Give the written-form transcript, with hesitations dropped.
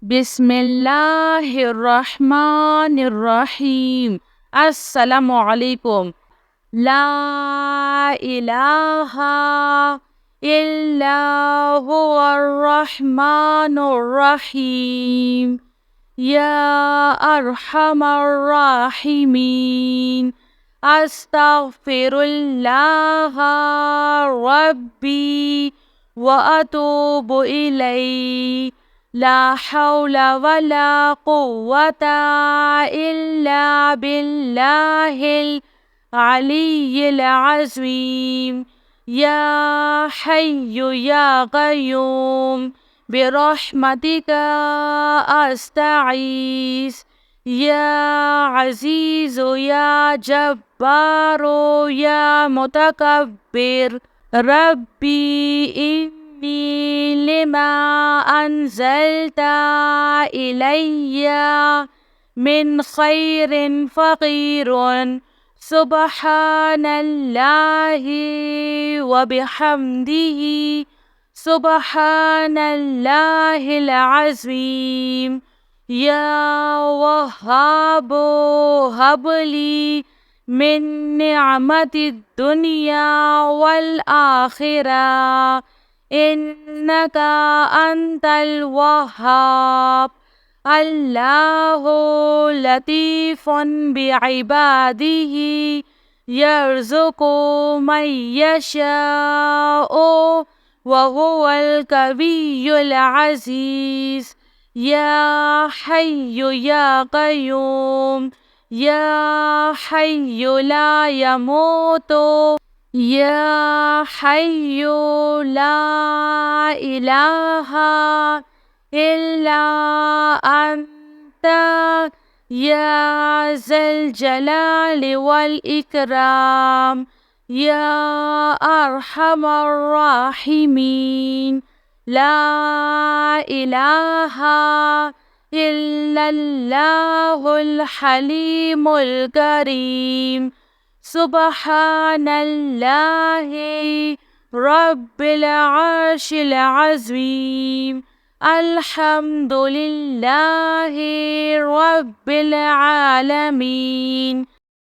बिस्मिल्लाहिर्रहमानिर्रहीम। अस्सलामु अलैकुम। ला इलाहा इल्ला हुवर्रहमानुर्रहीम। या अरहमर राहिमीन। अस्तगफिरुल्लाह रब्बी व अतूबु इलैहि। ला हौला वला कुव्वता इल्ला बिल्लाहिल अलिय्यिल अज़ीम। या हय्यु या क़य्यूम बिरहमतिका अस्तगीस। या अज़ीज़ु या जब्बारु या मुतकब्बिर। रब्बी इन्नी लिमा अंज़लता इलैया मिन खैरिन फ़क़ीरुन। सुब्हानल्लाहि व बिहम्दिही सुब्हानल्लाहिल अज़ीम। या वहाबु हबली मिन निअमतिद दुनिया वल आखिरा। इन्नका अंतल वहाब। अल्लाहु लतीफ़ुन बिइबादिही यर्ज़ुक़ु मन यशाअु व हुवल कविय्युल अज़ीज़। या हय्यु या क़य्यूम या हय्यु ला यमूतु। या हय्यु ला इलाहा इल्ला अंता। या ज़ल जलालि वल इकराम। या अरहमर राहिमीन। ला इलाहा इल्लल्लाहुल हलीमुल करीम। सुब्हानल्लाहि रब्बिल अर्शिल अज़ीम। अल्हम्दुलिल्लाहि रब्बिल आलमीन।